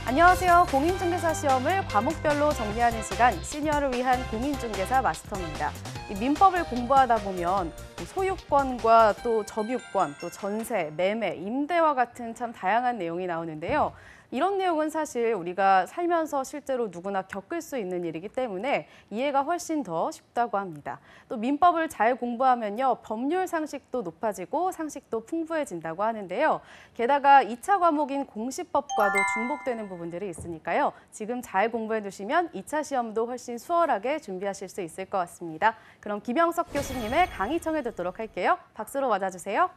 안녕하세요. 공인중개사 시험을 과목별로 정리하는 시간, 시니어를 위한 공인중개사 마스터입니다. 이 민법을 공부하다 보면 소유권과 또 점유권, 또 전세, 매매, 임대와 같은 참 다양한 내용이 나오는데요. 이런 내용은 사실 우리가 살면서 실제로 누구나 겪을 수 있는 일이기 때문에 이해가 훨씬 더 쉽다고 합니다. 또 민법을 잘 공부하면요, 법률 상식도 높아지고 상식도 풍부해진다고 하는데요. 게다가 2차 과목인 공시법과도 중복되는 부분들이 있으니까요. 지금 잘 공부해 두시면 2차 시험도 훨씬 수월하게 준비하실 수 있을 것 같습니다. 그럼 김영석 교수님의 강의 청해 듣도록 할게요. 박수로 맞아주세요.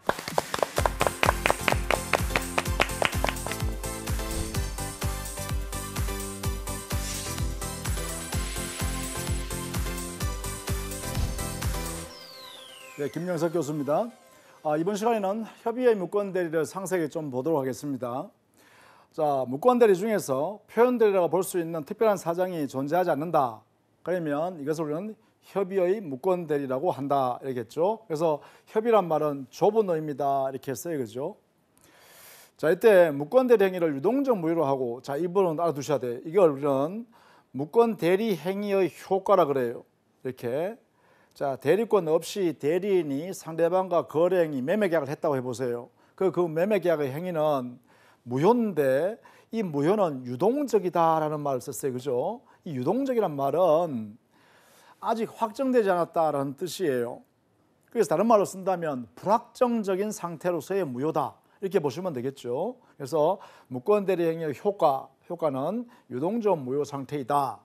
네, 김영석 교수입니다. 이번 시간에는 협의의 무권대리를 상세하게 좀 보도록 하겠습니다. 자, 무권대리 중에서 표현대리라고 볼 수 있는 특별한 사정이 존재하지 않는다. 그러면 이것을 우리는 협의의 무권대리라고 한다 이러겠죠. 그래서 협의란 말은 좁은 의미다 이렇게 써요, 그죠? 자, 이때 무권대리 행위를 유동적 무효로 하고, 자, 이 부분은 알아두셔야 돼요. 이걸 우리는 무권대리 행위의 효과라 그래요. 이렇게. 자, 대리권 없이 대리인이 상대방과 거래행위, 매매계약을 했다고 해보세요. 그 매매계약의 행위는 무효인데 이 무효는 유동적이다라는 말을 썼어요. 그죠? 이 유동적이란 말은 아직 확정되지 않았다라는 뜻이에요. 그래서 다른 말로 쓴다면 불확정적인 상태로서의 무효다. 이렇게 보시면 되겠죠. 그래서 무권대리 행위의 효과는 유동적 무효 상태이다.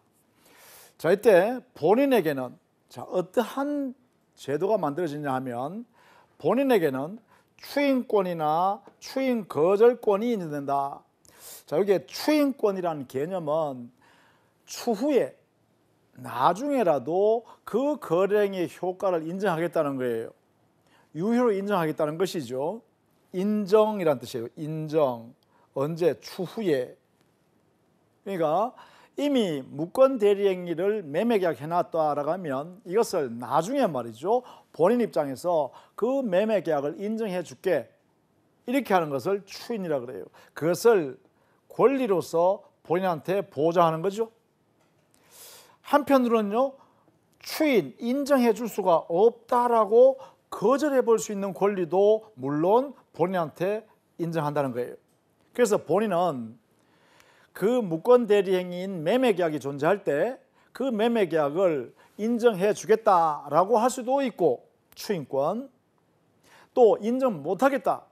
자, 이때 본인에게는 자, 어떠한 제도가 만들어지냐 하면 본인에게는 추인권이나 추인 거절권이 인정된다. 자, 여기에 추인권이라는 개념은 추후에 나중에라도 그 거래행위의 효과를 인정하겠다는 거예요. 유효로 인정하겠다는 것이죠. 인정이란 뜻이에요. 인정. 언제? 추후에. 그러니까 이미 무권 대리 행위를 매매계약 해놨다라고 하면 이것을 나중에 말이죠. 본인 입장에서 그 매매계약을 인정해 줄게. 이렇게 하는 것을 추인이라고 그래요. 그것을 권리로서 본인한테 보장하는 거죠. 한편으로는요. 추인, 인정해 줄 수가 없다라고 거절해 볼 수 있는 권리도 물론 본인한테 인정한다는 거예요. 그래서 본인은 그 무권 대리 행위인 매매계약이 존재할 때 그 매매계약을 인정해 주겠다라고 할 수도 있고, 추인권. 또 인정 못하겠다.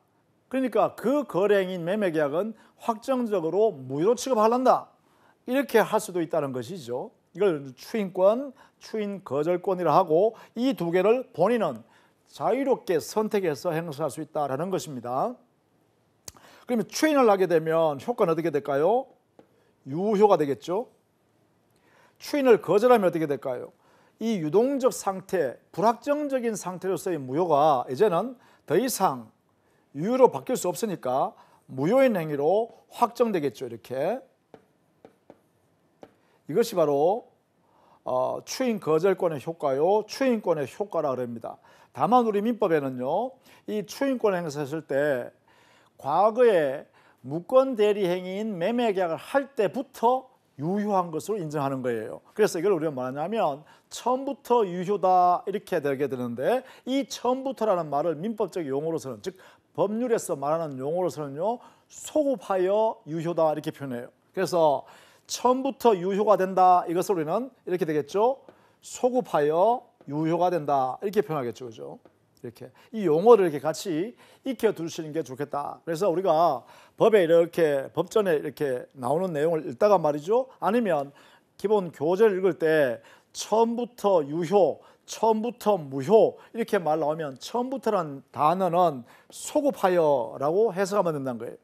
그러니까 그 거래행위인 매매계약은 확정적으로 무효로 취급하란다. 이렇게 할 수도 있다는 것이죠. 이걸 추인권, 추인 거절권이라 하고 이 두 개를 본인은 자유롭게 선택해서 행사할 수 있다는 것입니다. 그러면 추인을 하게 되면 효과는 어떻게 될까요? 유효가 되겠죠. 추인을 거절하면 어떻게 될까요? 이 유동적 상태, 불확정적인 상태로서의 무효가 이제는 더 이상 유효로 바뀔 수 없으니까 무효인 행위로 확정되겠죠. 이렇게. 이것이 바로 추인 거절권의 효과요, 추인권의 효과라 그럽니다. 다만 우리 민법에는요, 이 추인권 행사했을 때 과거에 무권 대리 행위인 매매계약을 할 때부터 유효한 것으로 인정하는 거예요. 그래서 이걸 우리가 뭐하냐면 처음부터 유효다 이렇게 되게 되는데, 이 처음부터라는 말을 민법적 용어로서는, 즉 법률에서 말하는 용어로서는요, 소급하여 유효다 이렇게 표현해요. 그래서 처음부터 유효가 된다, 이것을 우리는 이렇게 되겠죠. 소급하여 유효가 된다 이렇게 표현하겠죠. 그죠? 이렇게 이 용어를 이렇게 같이 익혀 두시는 게 좋겠다. 그래서 우리가 법에 이렇게 법전에 이렇게 나오는 내용을 읽다가 말이죠. 아니면 기본 교재를 읽을 때 처음부터 유효, 처음부터 무효 이렇게 말 나오면 처음부터라는 단어는 소급하여라고 해석하면 된다는 거예요.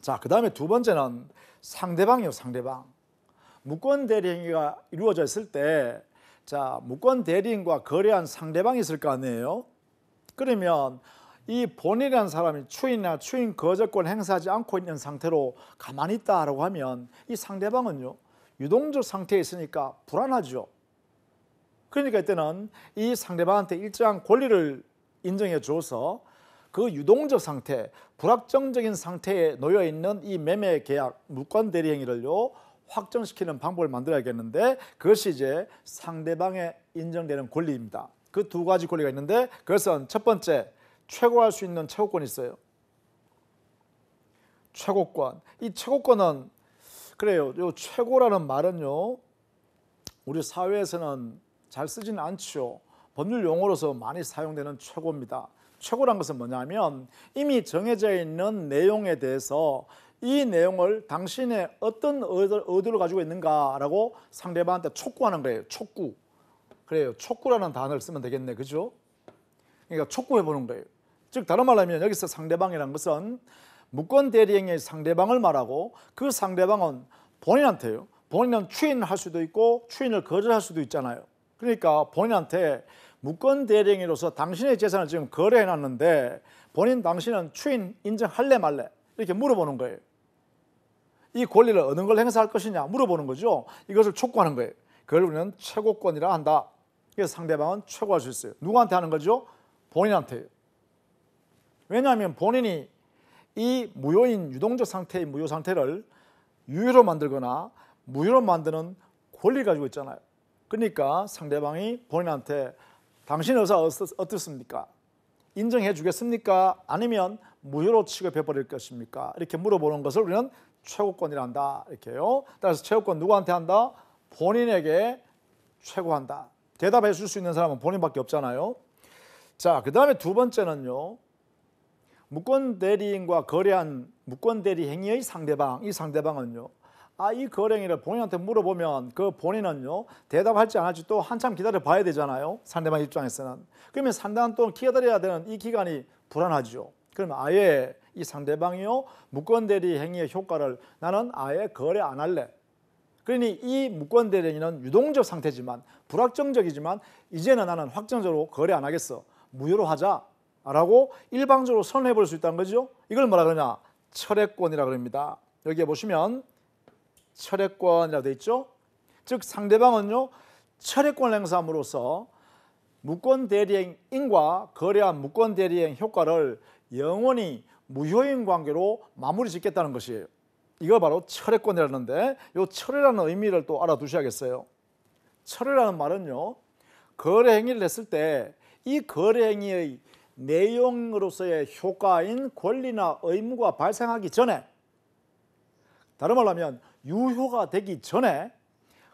자, 그 다음에 두 번째는 상대방이요, 상대방. 무권 대리 행위가 이루어져 있을 때, 자, 무권 대리인과 거래한 상대방이 있을 거 아니에요. 그러면 이 본인이라는 사람이 추인이나 추인 거절권 행사하지 않고 있는 상태로 가만히 있다라고 하면 이 상대방은요, 유동적 상태에 있으니까 불안하죠. 그러니까 이때는 이 상대방한테 일정한 권리를 인정해 줘서 그 유동적 상태, 불확정적인 상태에 놓여 있는 이 매매 계약, 물권 대리 행위를요 확정시키는 방법을 만들어야겠는데, 그것이 이제 상대방에 인정되는 권리입니다. 그 두 가지 권리가 있는데, 그것은 첫 번째, 최고할 수 있는 최고권이 있어요. 최고권. 이 최고권은 그래요. 요 최고라는 말은요 우리 사회에서는 잘 쓰지는 않죠. 법률 용어로서 많이 사용되는 최고입니다. 최고란 것은 뭐냐면 이미 정해져 있는 내용에 대해서 이 내용을 당신의 어떤 의도를 가지고 있는가라고 상대방한테 촉구하는 거예요. 촉구. 그래요. 촉구라는 단어를 쓰면 되겠네. 그죠? 그러니까 촉구해 보는 거예요. 즉 다른 말로 하면 여기서 상대방이라는 것은 무권 대리행위의 상대방을 말하고, 그 상대방은 본인한테요. 본인은 추인할 수도 있고 추인을 거절할 수도 있잖아요. 그러니까 본인한테 무권 대리행위로서 당신의 재산을 지금 거래해 놨는데 당신은 추인 인정할래 말래 이렇게 물어보는 거예요. 이 권리를 어느 걸 행사할 것이냐 물어보는 거죠. 이것을 촉구하는 거예요. 그걸 우리는 최고권이라 한다. 그래서 상대방은 최고할 수 있어요. 누구한테 하는 거죠? 본인한테요. 왜냐하면 본인이 이 무효인 유동적 상태의 무효 상태를 유효로 만들거나 무효로 만드는 권리를 가지고 있잖아요. 그러니까 상대방이 본인한테 당신 의사 어떻습니까? 인정해 주겠습니까? 아니면 무효로 취급해 버릴 것입니까? 이렇게 물어보는 것을 우리는 최고권이라 한다. 이렇게요. 따라서 최고권 누구한테 한다? 본인에게 최고한다. 대답해 줄 수 있는 사람은 본인밖에 없잖아요. 자, 그 다음에 두 번째는요. 무권 대리인과 거래한 무권 대리 행위의 상대방, 이 상대방은요. 이 거래 행위를 본인한테 물어보면 그 본인은요. 대답할지 안 할지 또 한참 기다려 봐야 되잖아요. 상대방 입장에서는. 그러면 상당한 동안 기다려야 되는 이 기간이 불안하죠. 그러면 아예 이 상대방이요. 무권 대리 행위의 효과를 나는 아예 거래 안 할래. 그러니 이 무권 대리 행위는 유동적 상태지만 불확정적이지만 이제는 나는 확정적으로 거래 안 하겠어. 무효로 하자. 라고 일방적으로 선언해 볼 수 있다는 거죠. 이걸 뭐라 그러냐? 철회권이라 그럽니다. 여기에 보시면 철회권이라고 되어 있죠. 즉 상대방은요. 철회권을 행사함으로써 무권 대리행인과 거래한 무권 대리행 효과를 영원히 무효인 관계로 마무리 짓겠다는 것이에요. 이거 바로 철회권이라는데, 이 철회라는 의미를 또 알아두셔야겠어요. 철회라는 말은요. 거래 행위를 했을 때 이 거래 행위의 내용으로서의 효과인 권리나 의무가 발생하기 전에, 다른 말로 하면 유효가 되기 전에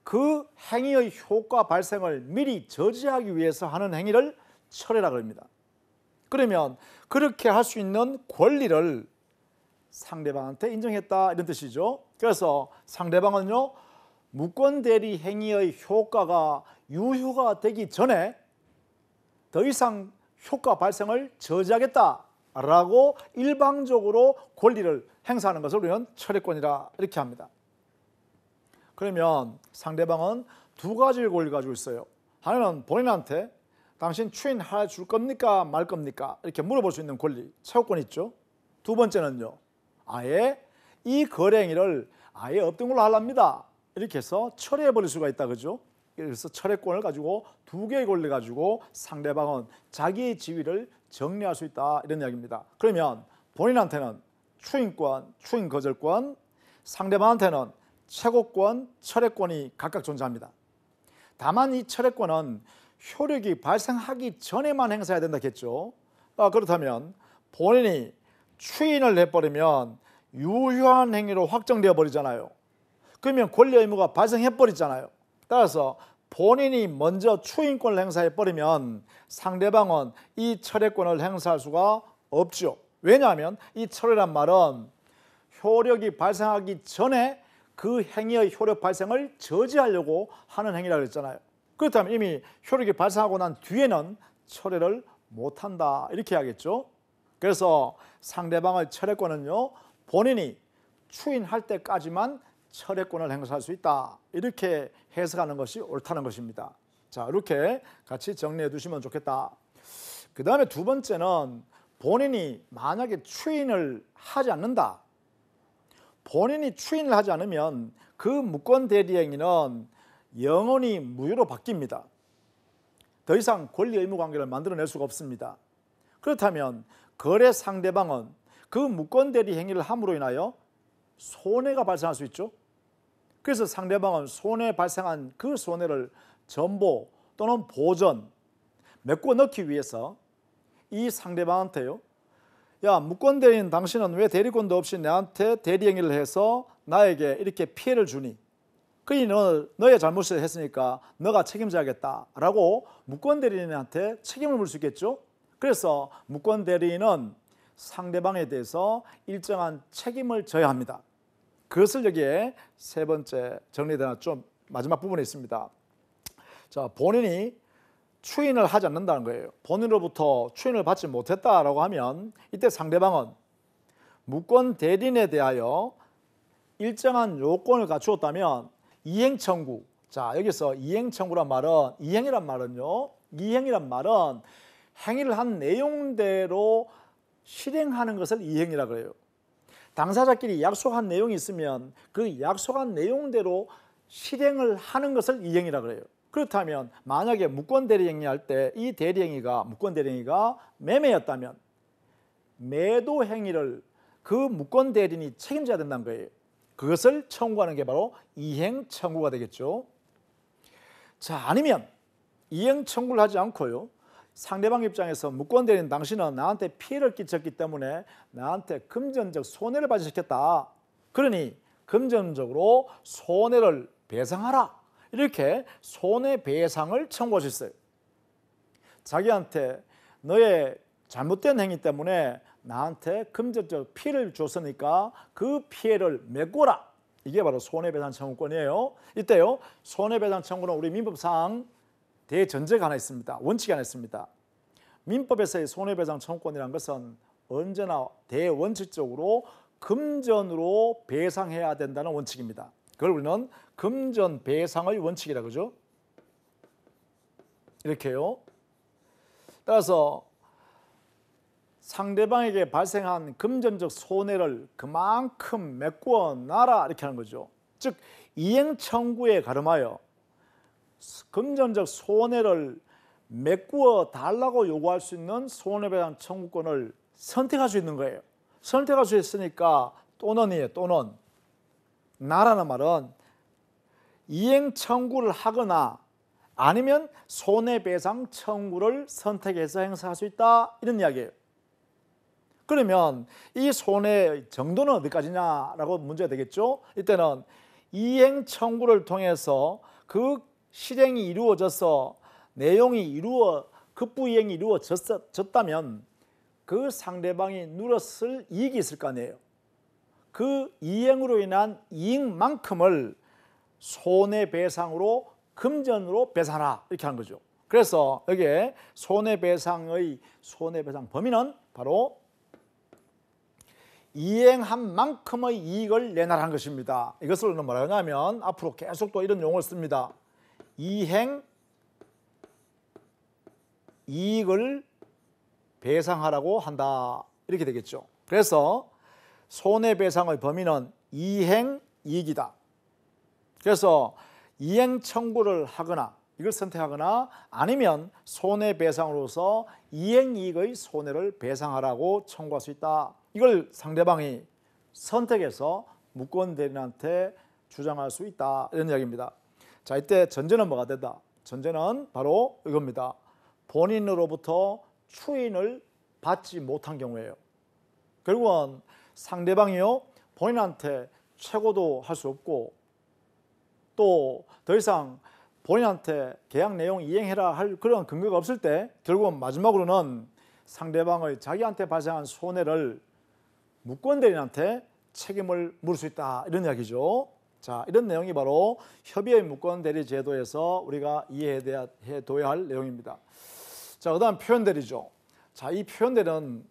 그 행위의 효과 발생을 미리 저지하기 위해서 하는 행위를 철회라고 합니다. 그러면 그렇게 할 수 있는 권리를 상대방한테 인정했다 이런 뜻이죠. 그래서 상대방은요. 무권 대리 행위의 효과가 유효가 되기 전에 더 이상 효과 발생을 저지하겠다라고 일방적으로 권리를 행사하는 것을 우리는 철회권이라 이렇게 합니다. 그러면 상대방은 두 가지의 권리를 가지고 있어요. 하나는 본인한테 당신 추인해 줄 겁니까 말 겁니까 이렇게 물어볼 수 있는 권리, 최고권이 있죠. 두 번째는요. 아예 이 거래 행위를 아예 없던 걸로 하랍니다. 이렇게 해서 철회해 버릴 수가 있다. 그죠? 그래서 철회권을 가지고 두 개의 권리를 가지고 상대방은 자기의 지위를 정리할 수 있다 이런 이야기입니다. 그러면 본인한테는 추인권, 추인 거절권, 상대방한테는 최고권, 철회권이 각각 존재합니다. 다만 이 철회권은 효력이 발생하기 전에만 행사해야 된다 했죠. 그렇다면 본인이 추인을 해버리면 유효한 행위로 확정되어 버리잖아요. 그러면 권리 의무가 발생해 버리잖아요. 따라서 본인이 먼저 추인권을 행사해 버리면 상대방은 이 철회권을 행사할 수가 없죠. 왜냐하면 이 철회란 말은 효력이 발생하기 전에 그 행위의 효력 발생을 저지하려고 하는 행위라고 했잖아요. 그렇다면 이미 효력이 발생하고 난 뒤에는 철회를 못한다 이렇게 해야겠죠. 그래서 상대방의 철회권은요. 본인이 추인할 때까지만 철회권을 행사할 수 있다 이렇게 해석하는 것이 옳다는 것입니다. 자, 이렇게 같이 정리해 두시면 좋겠다. 그 다음에 두 번째는 본인이 만약에 추인을 하지 않는다. 본인이 추인을 하지 않으면 그 무권 대리 행위는 영원히 무효로 바뀝니다. 더 이상 권리 의무 관계를 만들어낼 수가 없습니다. 그렇다면 거래 상대방은 그 무권 대리 행위를 함으로 인하여 손해가 발생할 수 있죠. 그래서 상대방은 손해 발생한 그 손해를 전보 또는 보전 메꿔 넣기 위해서 이 상대방한테요, 야, 무권 대리인 당신은 왜 대리권도 없이 내한테 대리 행위를 해서 나에게 이렇게 피해를 주니? 그니 너의 잘못을 했으니까 너가 책임져야겠다라고 무권 대리인한테 책임을 물 수 있겠죠. 그래서 무권 대리인은 상대방에 대해서 일정한 책임을 져야 합니다. 그것을 여기에 세 번째 정리되는 좀 마지막 부분에 있습니다. 자, 본인이 추인을 하지 않는다는 거예요. 본인으로부터 추인을 받지 못했다라고 하면 이때 상대방은 무권 대리인에 대하여 일정한 요건을 갖추었다면 이행 청구. 자, 여기서 이행 청구란 말은, 이행이란 말은요, 이행이란 말은 행위를 한 내용대로 실행하는 것을 이행이라 그래요. 당사자끼리 약속한 내용이 있으면 그 약속한 내용대로 실행을 하는 것을 이행이라 그래요. 그렇다면 만약에 무권 대리행위 할 때 이 대리행위가, 무권 대리행위가 매매였다면 매도 행위를 그 무권 대리인이 책임져야 된다는 거예요. 그것을 청구하는 게 바로 이행 청구가 되겠죠. 자, 아니면 이행 청구를 하지 않고요, 상대방 입장에서 무권 대리인 당신은 나한테 피해를 끼쳤기 때문에 나한테 금전적 손해를 발생시켰다. 그러니 금전적으로 손해를 배상하라. 이렇게 손해배상을 청구할 수 있어요. 자기한테 너의 잘못된 행위 때문에 나한테 금전적 피해를 줬으니까 그 피해를 메꿔라. 이게 바로 손해배상 청구권이에요. 이때요, 손해배상 청구는 우리 민법상 대전제가 하나 있습니다. 원칙이 하나 있습니다. 민법에서의 손해배상 청구권이라는 것은 언제나 대원칙적으로 금전으로 배상해야 된다는 원칙입니다. 그걸 우리는 금전 배상의 원칙이라 그러죠. 이렇게요. 따라서 상대방에게 발생한 금전적 손해를 그만큼 메꾸어 놔라 이렇게 하는 거죠. 즉 이행 청구에 가름하여 금전적 손해를 메꾸어 달라고 요구할 수 있는 손해배상 청구권을 선택할 수 있는 거예요. 선택할 수 있으니까 또는이에요. 또는 나라는 말은 이행 청구를 하거나 아니면 손해배상 청구를 선택해서 행사할 수 있다 이런 이야기예요. 그러면 이 손해 정도는 어디까지냐라고 문제가 되겠죠. 이때는 이행 청구를 통해서 그 실행이 이루어져서 내용이 급부이행이 이루어졌다면 그 상대방이 누렸을 이익이 있을 거 아니에요. 그 이행으로 인한 이익만큼을 손해배상으로 금전으로 배상하라 이렇게 하는 거죠. 그래서 여기에 손해배상의 손해배상 범위는 바로 이행한 만큼의 이익을 내놔라는 것입니다. 이것을 우리는 뭐라 하냐면 앞으로 계속 또 이런 용어를 씁니다. 이행 이익을 배상하라고 한다 이렇게 되겠죠. 그래서 손해배상의 범위는 이행 이익이다. 그래서 이행 청구를 하거나 이걸 선택하거나 아니면 손해배상으로서 이행 이익의 손해를 배상하라고 청구할 수 있다. 이걸 상대방이 선택해서 무권 대리인한테 주장할 수 있다 이런 이야기입니다. 자, 이때 전제는 뭐가 된다? 전제는 바로 이겁니다. 본인으로부터 추인을 받지 못한 경우예요. 결국은 상대방이요 본인한테 최고도 할 수 없고 또 더 이상 본인한테 계약 내용 이행해라 할 그런 근거가 없을 때 결국은 마지막으로는 상대방의 자기한테 발생한 손해를 무권 대리인한테 책임을 물을 수 있다 이런 이야기죠. 자, 이런 내용이 바로 협의의 무권 대리 제도에서 우리가 이해해둬야 할 내용입니다. 자, 그다음 표현 대리죠. 자, 이 표현 대리는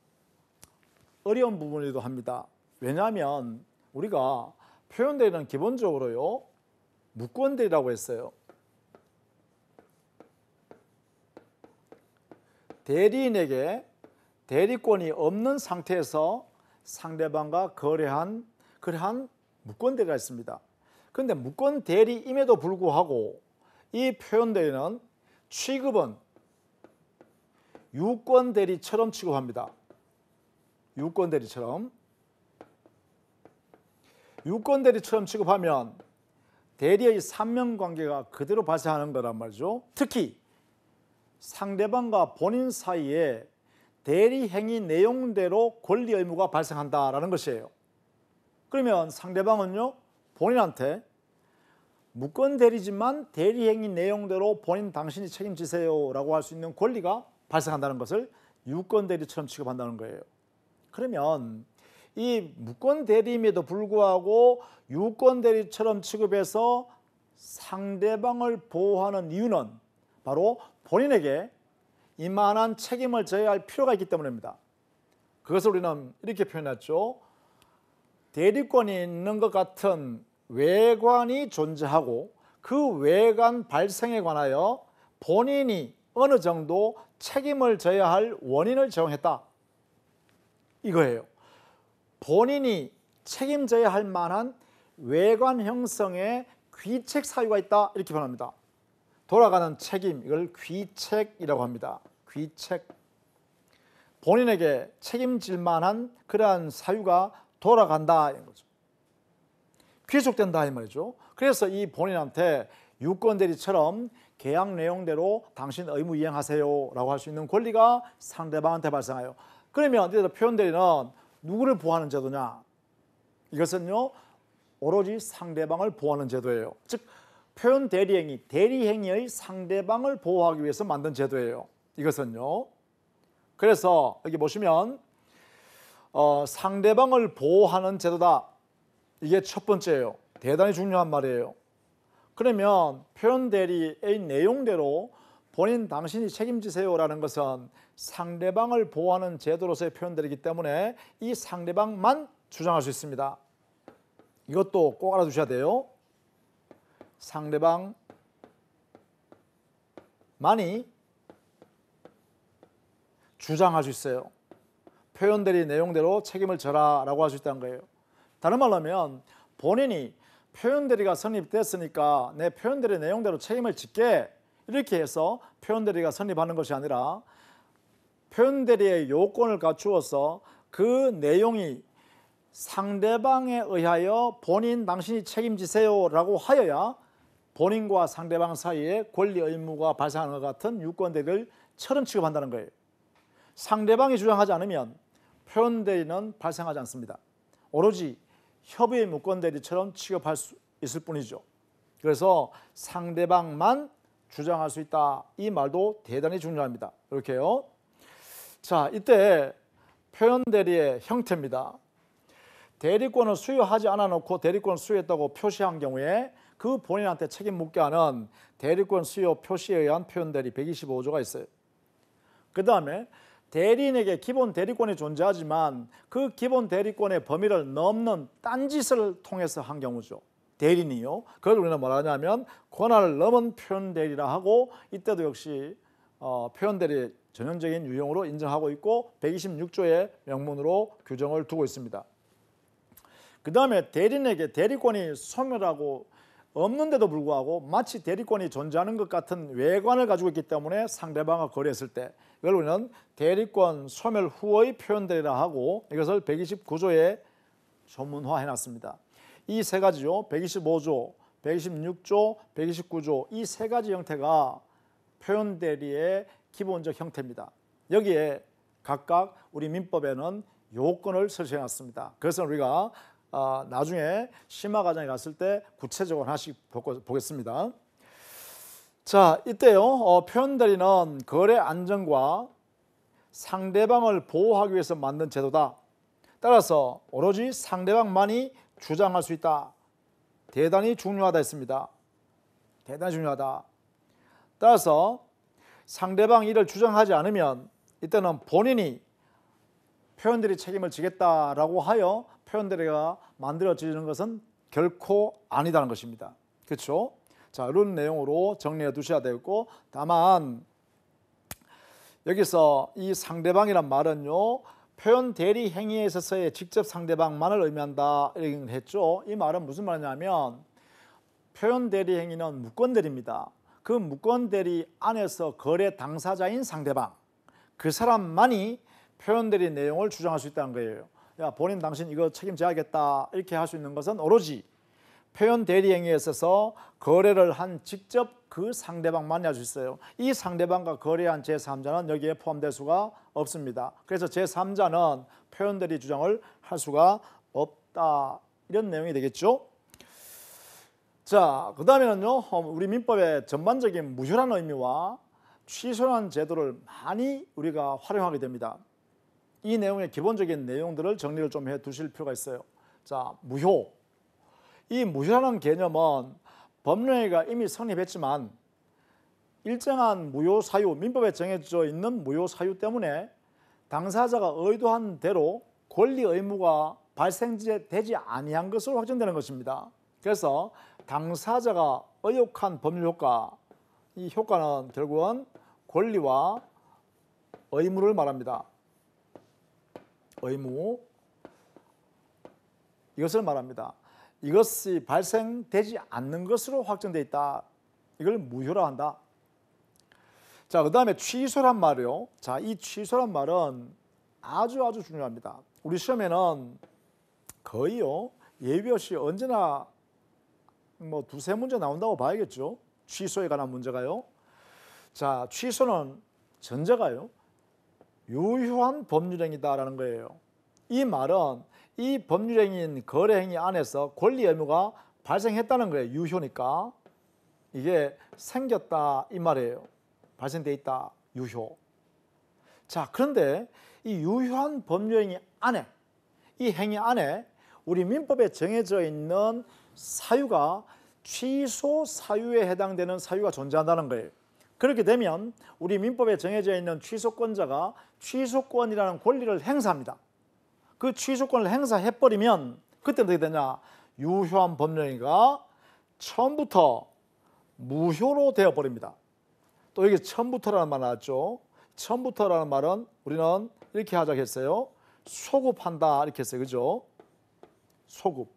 어려운 부분이기도 합니다. 왜냐하면 우리가 표현 대리는 기본적으로요 무권 대리라고 했어요. 대리인에게 대리권이 없는 상태에서 상대방과 거래한 무권 대리가 있습니다. 그런데 무권 대리임에도 불구하고 이 표현 대리는 취급은 유권 대리처럼 취급합니다. 유권 대리처럼 취급하면 대리의 삼명관계가 그대로 발생하는 거란 말이죠. 특히 상대방과 본인 사이에 대리 행위 내용대로 권리 의무가 발생한다라는 것이에요. 그러면 상대방은요, 본인한테 무권 대리지만 대리 행위 내용대로 본인 당신이 책임지세요라고 할 수 있는 권리가 발생한다는 것을 유권 대리처럼 취급한다는 거예요. 그러면 이 무권 대리임에도 불구하고 유권 대리처럼 취급해서 상대방을 보호하는 이유는 바로 본인에게 이만한 책임을 져야 할 필요가 있기 때문입니다. 그것을 우리는 이렇게 표현했죠. 대리권이 있는 것 같은 외관이 존재하고 그 외관 발생에 관하여 본인이 어느 정도 책임을 져야 할 원인을 제공했다. 이거예요. 본인이 책임져야 할 만한 외관 형성의 귀책 사유가 있다. 이렇게 표현합니다. 돌아가는 책임, 이걸 귀책이라고 합니다. 귀책. 본인에게 책임질 만한 그러한 사유가 돌아간다 이런 거죠. 귀속된다 이 말이죠. 그래서 이 본인한테 유권 대리처럼 계약 내용대로 당신 의무 이행하세요라고 할 수 있는 권리가 상대방한테 발생해요. 그러면 표현 대리는 누구를 보호하는 제도냐? 이것은요, 오로지 상대방을 보호하는 제도예요. 즉 표현 대리행위, 대리행위의 상대방을 보호하기 위해서 만든 제도예요. 이것은요. 그래서 여기 보시면 상대방을 보호하는 제도다. 이게 첫 번째예요. 대단히 중요한 말이에요. 그러면 표현 대리의 내용대로 본인 당신이 책임지세요라는 것은 상대방을 보호하는 제도로서의 표현 대리이기 때문에 이 상대방만 주장할 수 있습니다. 이것도 꼭 알아두셔야 돼요. 상대방만이 주장할 수 있어요. 표현 대리 내용대로 책임을 져라라고 할 수 있다는 거예요. 다른 말로 하면 본인이 표현 대리가 성립됐으니까 내 표현 대리 내용대로 책임을 짓게 이렇게 해서 표현 대리가 성립하는 것이 아니라 표현 대리의 요건을 갖추어서 그 내용이 상대방에 의하여 본인 당신이 책임지세요라고 하여야 본인과 상대방 사이에 권리 의무가 발생하는 것 같은 유권 대리를 처럼 취급한다는 거예요. 상대방이 주장하지 않으면 표현 대리는 발생하지 않습니다. 오로지 협의 무권 대리처럼 취급할 수 있을 뿐이죠. 그래서 상대방만 주장할 수 있다. 이 말도 대단히 중요합니다. 이렇게요. 자, 이때 표현 대리의 형태입니다. 대리권을 수여하지 않아 놓고 대리권을 수여했다고 표시한 경우에 그 본인한테 책임 묻게 하는 대리권 수여 표시에 의한 표현 대리 125조가 있어요. 그 다음에 대리인에게 기본 대리권이 존재하지만 그 기본 대리권의 범위를 넘는 딴짓을 통해서 한 경우죠. 대리인이요. 그걸 우리는 뭐라 하냐면 권한을 넘은 표현 대리라 하고 이때도 역시 표현 대리의 전형적인 유형으로 인정하고 있고 126조의 명문으로 규정을 두고 있습니다. 그 다음에 대리인에게 대리권이 소멸하고 없는데도 불구하고 마치 대리권이 존재하는 것 같은 외관을 가지고 있기 때문에 상대방과 거래했을 때 이걸 우리는 대리권 소멸 후의 표현 대리라 하고 이것을 129조에 조문화해 놨습니다. 이 세 가지요. 125조, 126조, 129조 이 세 가지 형태가 표현 대리의 기본적 형태입니다. 여기에 각각 우리 민법에는 요건을 설치해 놨습니다. 그래서 우리가 나중에 심화 과정에 갔을 때 구체적으로 하나씩 보겠습니다. 자, 이때요. 표현 대리는 거래 안정과 상대방을 보호하기 위해서 만든 제도다. 따라서 오로지 상대방만이 주장할 수 있다. 대단히 중요하다 했습니다. 대단히 중요하다. 따라서 상대방이 이를 주장하지 않으면 이때는 본인이 표현 대리 책임을 지겠다라고 하여 표현 대리가 만들어지는 것은 결코 아니다는 것입니다. 그렇죠? 자, 이런 내용으로 정리해 두셔야 되고, 다만 여기서 이 상대방이란 말은요, 표현 대리 행위에 있어서의 직접 상대방만을 의미한다 이렇게 했죠. 이 말은 무슨 말이냐면 표현 대리 행위는 무권 대리입니다. 그 무권 대리 안에서 거래 당사자인 상대방, 그 사람만이 표현대리 내용을 주장할 수 있다는 거예요. 야, 본인 당신 이거 책임져야겠다 이렇게 할 수 있는 것은 오로지 표현대리 행위에 있어서 거래를 한 직접 그 상대방만이 할 수 있어요. 이 상대방과 거래한 제3자는 여기에 포함될 수가 없습니다. 그래서 제3자는 표현대리 주장을 할 수가 없다. 이런 내용이 되겠죠. 자, 그 다음에는요, 우리 민법의 전반적인 무효라는 의미와 취소라는 제도를 많이 우리가 활용하게 됩니다. 이 내용의 기본적인 내용들을 정리를 좀 해 두실 필요가 있어요. 자, 무효. 이 무효라는 개념은 법령회가 이미 성립했지만 일정한 무효 사유, 민법에 정해져 있는 무효 사유 때문에 당사자가 의도한 대로 권리 의무가 발생되지 아니한 것으로 확정되는 것입니다. 그래서 당사자가 의혹한 법률 효과, 이 효과는 결국은 권리와 의무를 말합니다. 의무, 이것을 말합니다. 이것이 발생되지 않는 것으로 확정되어 있다. 이걸 무효라 한다. 자, 그 다음에 취소란 말이요. 자, 이 취소란 말은 아주 중요합니다. 우리 시험에는 거의요, 예비 없이 언제나 뭐 두세 문제 나온다고 봐야겠죠. 취소에 관한 문제가요. 자, 취소는 전제가요, 유효한 법률행위다라는 거예요. 이 말은 이 법률행위인 거래행위 안에서 권리 의무가 발생했다는 거예요. 유효니까. 이게 생겼다 이 말이에요. 발생돼 있다. 유효. 자, 그런데 이 유효한 법률행위 안에, 이 행위 안에 우리 민법에 정해져 있는 사유가 취소 사유에 해당되는 사유가 존재한다는 거예요. 그렇게 되면 우리 민법에 정해져 있는 취소권자가 취소권이라는 권리를 행사합니다. 그 취소권을 행사해버리면 그때 어떻게 되냐? 유효한 법령행위가 처음부터 무효로 되어버립니다. 또 여기 처음부터라는 말 나왔죠. 처음부터라는 말은 우리는 이렇게 하자고 했어요. 소급한다 이렇게 했어요. 그죠? 소급.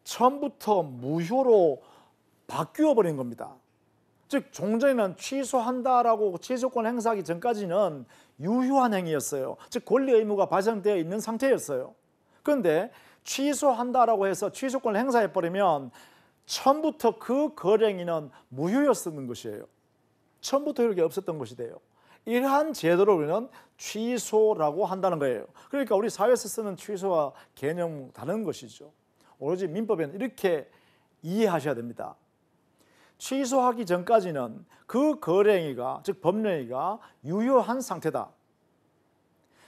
처음부터 무효로 바뀌어 버린 겁니다. 즉 종전에는 취소한다라고 취소권 행사하기 전까지는 유효한 행위였어요. 즉 권리 의무가 발생되어 있는 상태였어요. 그런데 취소한다라고 해서 취소권을 행사해버리면 처음부터 그 거래행위는 무효였었는 것이에요. 처음부터 이렇게 없었던 것이 돼요. 이러한 제도를 우리는 취소라고 한다는 거예요. 그러니까 우리 사회에서 쓰는 취소와 개념 다른 것이죠. 오로지 민법에는 이렇게 이해하셔야 됩니다. 취소하기 전까지는 그 거래행위가, 즉 법령행위가 유효한 상태다.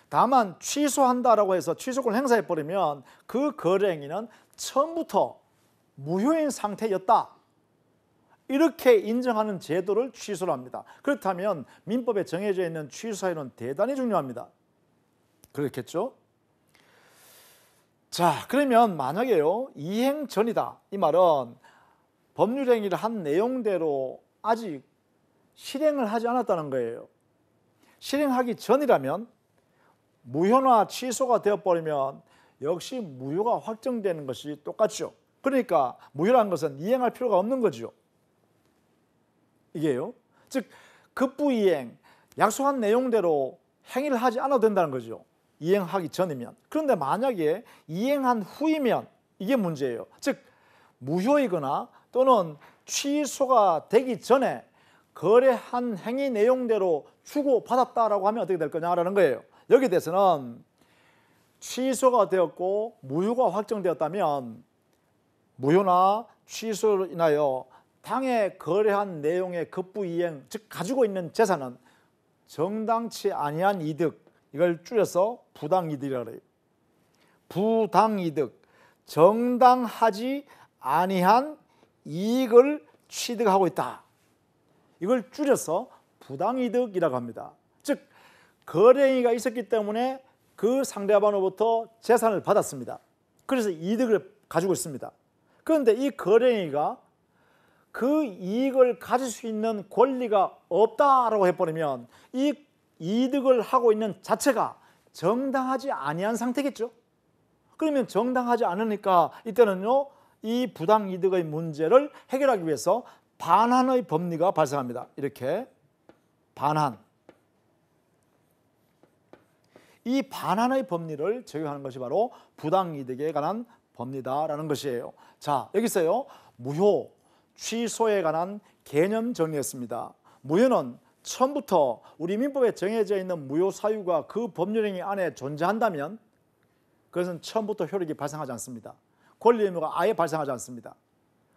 다만 취소한다라고 해서 취소권을 행사해버리면 그 거래행위는 처음부터 무효인 상태였다. 이렇게 인정하는 제도를 취소를 합니다. 그렇다면 민법에 정해져 있는 취소 사유는 대단히 중요합니다. 그렇겠죠? 자, 그러면 만약에요, 이행 전이다. 이 말은 법률행위를 한 내용대로 아직 실행을 하지 않았다는 거예요. 실행하기 전이라면 무효나 취소가 되어버리면 역시 무효가 확정되는 것이 똑같죠. 그러니까 무효라는 것은 이행할 필요가 없는 거죠. 이게요. 즉 급부이행, 약속한 내용대로 행위를 하지 않아도 된다는 거죠. 이행하기 전이면. 그런데 만약에 이행한 후이면 이게 문제예요. 즉 무효이거나 또는 취소가 되기 전에 거래한 행위 내용대로 주고받았다라고 하면 어떻게 될 거냐라는 거예요. 여기에 대해서는 취소가 되었고 무효가 확정되었다면 무효나 취소로 인하여 당해 거래한 내용의 급부이행, 즉 가지고 있는 재산은 정당치 아니한 이득, 이걸 줄여서 부당이득이라고 해요. 부당이득, 정당하지 아니한 이익을 취득하고 있다. 이걸 줄여서 부당이득이라고 합니다. 즉 거래행위가 있었기 때문에 그 상대방으로부터 재산을 받았습니다. 그래서 이득을 가지고 있습니다. 그런데 이 거래행위가 그 이익을 가질 수 있는 권리가 없다라고 해버리면 이 이득을 하고 있는 자체가 정당하지 아니한 상태겠죠. 그러면 정당하지 않으니까 이때는요, 이 부당이득의 문제를 해결하기 위해서 반환의 법리가 발생합니다. 이렇게 반환. 이 반환의 법리를 적용하는 것이 바로 부당이득에 관한 법리다라는 것이에요. 자, 여기서요. 무효, 취소에 관한 개념 정리했습니다. 무효는 처음부터 우리 민법에 정해져 있는 무효 사유가 그 법률행위 안에 존재한다면 그것은 처음부터 효력이 발생하지 않습니다. 권리 의무가 아예 발생하지 않습니다.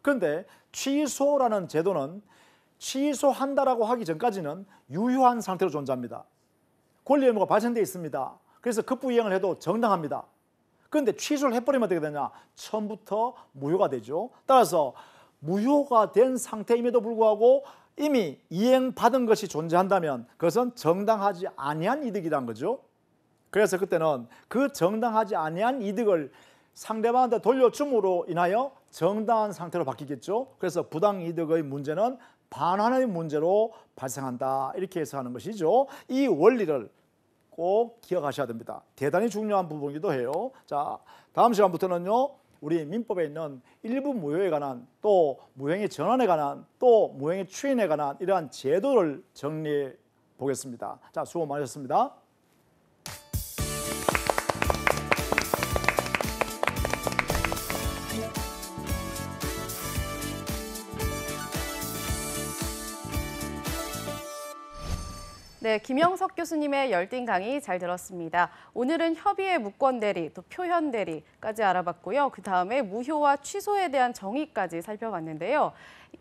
그런데 취소라는 제도는 취소한다라고 하기 전까지는 유효한 상태로 존재합니다. 권리 의무가 발생되어 있습니다. 그래서 급부이행을 해도 정당합니다. 그런데 취소를 해버리면 어떻게 되냐? 처음부터 무효가 되죠. 따라서 무효가 된 상태임에도 불구하고 이미 이행받은 것이 존재한다면 그것은 정당하지 아니한 이득이란 거죠. 그래서 그때는 그 정당하지 아니한 이득을 상대방한테 돌려줌으로 인하여 정당한 상태로 바뀌겠죠. 그래서 부당이득의 문제는 반환의 문제로 발생한다. 이렇게 해석하는 것이죠. 이 원리를 꼭 기억하셔야 됩니다. 대단히 중요한 부분이기도 해요. 자, 다음 시간부터는요. 우리 민법에 있는 일부 무효에 관한 또 무효행위 전환에 관한 또 무효행위 추인에 관한 이러한 제도를 정리해 보겠습니다. 자, 수고 많으셨습니다. 네, 김영석 교수님의 열띤 강의 잘 들었습니다. 오늘은 협의의 무권 대리, 또 표현 대리까지 알아봤고요. 그 다음에 무효와 취소에 대한 정의까지 살펴봤는데요.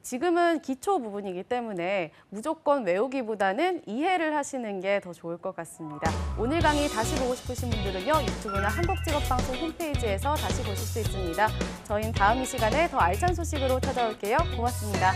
지금은 기초 부분이기 때문에 무조건 외우기보다는 이해를 하시는 게 더 좋을 것 같습니다. 오늘 강의 다시 보고 싶으신 분들은요. 유튜브나 한국직업방송 홈페이지에서 다시 보실 수 있습니다. 저희는 다음 이 시간에 더 알찬 소식으로 찾아올게요. 고맙습니다.